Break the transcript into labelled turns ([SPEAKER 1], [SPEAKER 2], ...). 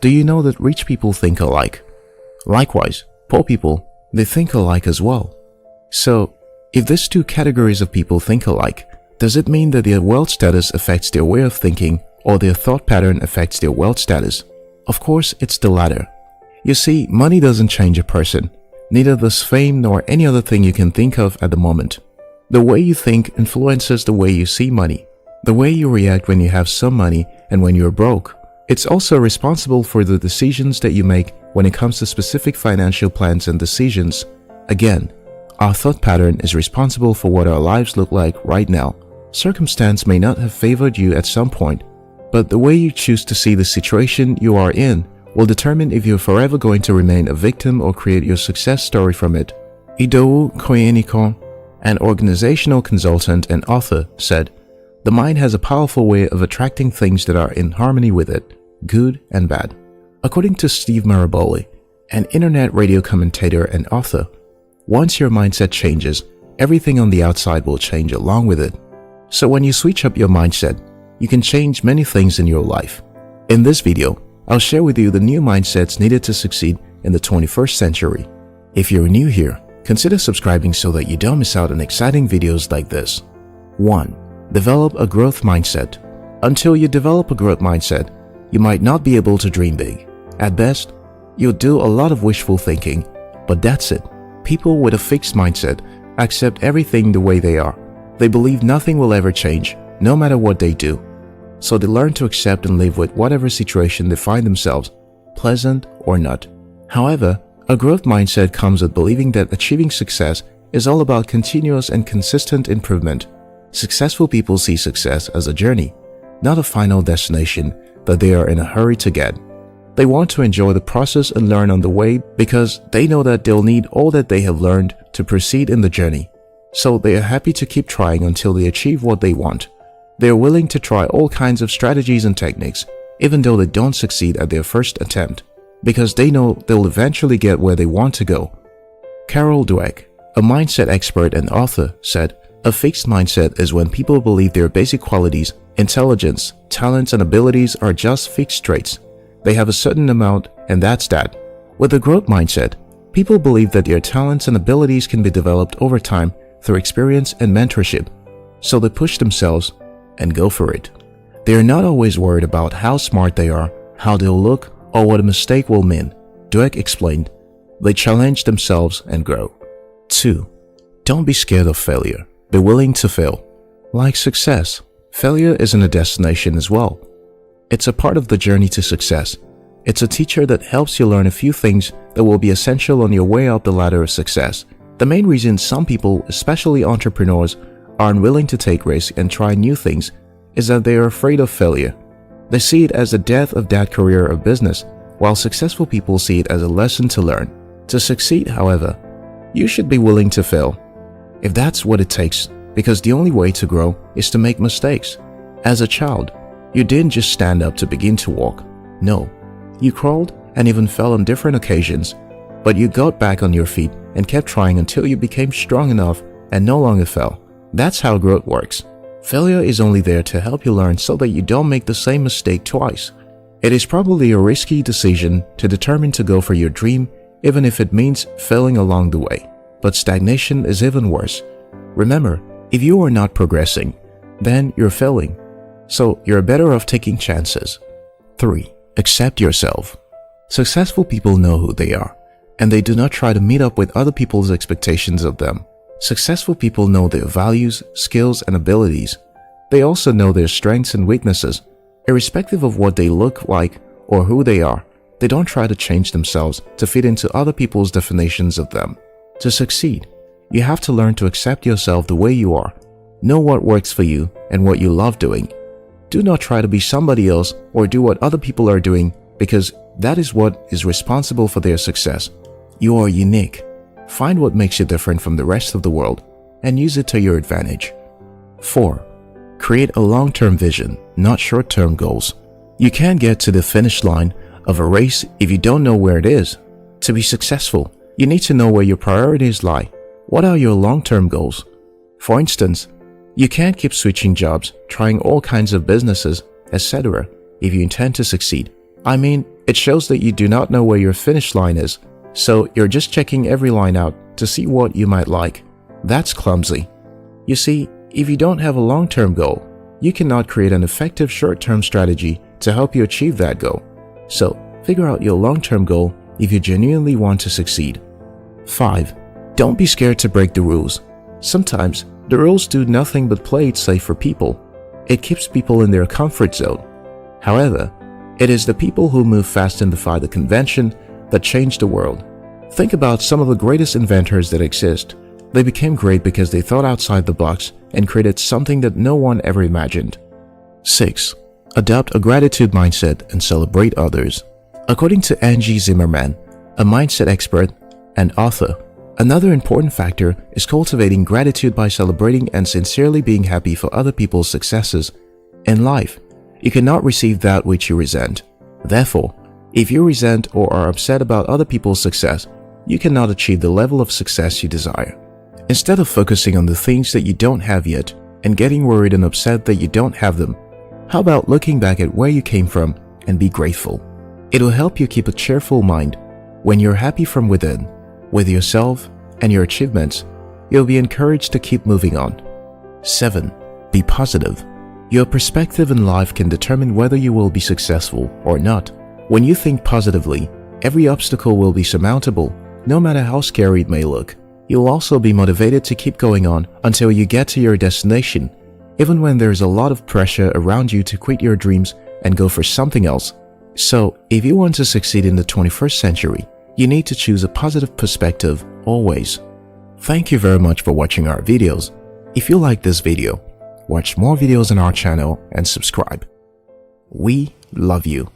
[SPEAKER 1] Do you know that rich people think alike? Likewise, poor people, they think alike as well. So, if these two categories of people think alike, does it mean that their wealth status affects their way of thinking or their thought pattern affects their wealth status? Of course, it's the latter. You see, money doesn't change a person. Neither does fame nor any other thing you can think of at the moment. The way you think influences the way you see money, the way you react when you have some money and when you're broke. It's also responsible for the decisions that you make when it comes to specific financial plans and decisions. Again, our thought pattern is responsible for what our lives look like right now. Circumstance may not have favored you at some point, but the way you choose to see the situation you are in will determine if you're forever going to remain a victim or create your success story from it. Idowu Koyenikon, an organizational consultant and author, said, "The mind has a powerful way of attracting things that are in harmony with it, good and bad." According to Steve Maraboli, an internet radio commentator and author, once your mindset changes, everything on the outside will change along with it. So when you switch up your mindset, you can change many things in your life. In this video, I'll share with you the new mindsets needed to succeed in the 21st century. If you're new here, consider subscribing so that you don't miss out on exciting videos like this. 1. Develop a growth mindset. Until you develop a growth mindset, you might not be able to dream big. At best, you'll do a lot of wishful thinking, but that's it. People with a fixed mindset accept everything the way they are. They believe nothing will ever change, no matter what they do. So they learn to accept and live with whatever situation they find themselves, pleasant or not. However, a growth mindset comes with believing that achieving success is all about continuous and consistent improvement. Successful people see success as a journey, not a final destination that they are in a hurry to get. They want to enjoy the process and learn on the way because they know that they'll need all that they have learned to proceed in the journey. So they are happy to keep trying until they achieve what they want. They are willing to try all kinds of strategies and techniques, even though they don't succeed at their first attempt, because they know they'll eventually get where they want to go. Carol Dweck, a mindset expert and author, said, "A fixed mindset is when people believe their basic qualities, intelligence, talents, and abilities are just fixed traits. They have a certain amount, and that's that." With a growth mindset, people believe that their talents and abilities can be developed over time through experience and mentorship, so they push themselves and go for it. They are not always worried about how smart they are, how they'll look, or what a mistake will mean. Dweck explained, "They challenge themselves and grow." 2. Don't be scared of failure. Be willing to fail. Like success, failure isn't a destination as well. It's a part of the journey to success. It's a teacher that helps you learn a few things that will be essential on your way up the ladder of success. The main reason some people, especially entrepreneurs, are unwilling to take risks and try new things is that they are afraid of failure. They see it as the death of that career or business, while successful people see it as a lesson to learn. To succeed, however, you should be willing to fail, if that's what it takes, because the only way to grow is to make mistakes. As a child, you didn't just stand up to begin to walk. No, you crawled and even fell on different occasions, but you got back on your feet and kept trying until you became strong enough and no longer fell. That's how growth works. Failure is only there to help you learn so that you don't make the same mistake twice. It is probably a risky decision to determine to go for your dream, even if it means failing along the way. But stagnation is even worse. Remember, if you are not progressing, then you're failing. So you're better off taking chances. 3. Accept yourself. Successful people know who they are, and they do not try to meet up with other people's expectations of them. Successful people know their values, skills, and abilities. They also know their strengths and weaknesses. Irrespective of what they look like or who they are, they don't try to change themselves to fit into other people's definitions of them. To succeed, you have to learn to accept yourself the way you are. Know what works for you and what you love doing. Do not try to be somebody else or do what other people are doing, because that is what is responsible for their success. You are unique. Find what makes you different from the rest of the world and use it to your advantage. 4. Create a long-term vision, not short-term goals. You can't get to the finish line of a race if you don't know where it is. To be successful, you need to know where your priorities lie. What are your long-term goals? For instance, you can't keep switching jobs, trying all kinds of businesses, etc. if you intend to succeed. I mean, it shows that you do not know where your finish line is, so you're just checking every line out to see what you might like. That's clumsy. You see, if you don't have a long-term goal, you cannot create an effective short-term strategy to help you achieve that goal. So, figure out your long-term goal if you genuinely want to succeed. 5. Don't be scared to break the rules. Sometimes, the rules do nothing but play it safe for people. It keeps people in their comfort zone. However, it is the people who move fast and defy the convention that change the world. Think about some of the greatest inventors that exist. They became great because they thought outside the box and created something that no one ever imagined. 6. Adopt a gratitude mindset and celebrate others. According to Angie Zimmerman, a mindset expert and author, another important factor is cultivating gratitude by celebrating and sincerely being happy for other people's successes. In life, you cannot receive that which you resent. Therefore, if you resent or are upset about other people's success, you cannot achieve the level of success you desire. Instead of focusing on the things that you don't have yet and getting worried and upset that you don't have them, how about looking back at where you came from and be grateful? It will help you keep a cheerful mind. When you're happy from within, with yourself and your achievements, you'll be encouraged to keep moving on. 7. Be positive. Your perspective in life can determine whether you will be successful or not. When you think positively, every obstacle will be surmountable, no matter how scary it may look. You'll also be motivated to keep going on until you get to your destination, even when there's a lot of pressure around you to quit your dreams and go for something else. So, if you want to succeed in the 21st century, you need to choose a positive perspective always. Thank you very much for watching our videos. If you like this video, watch more videos on our channel and subscribe. We love you.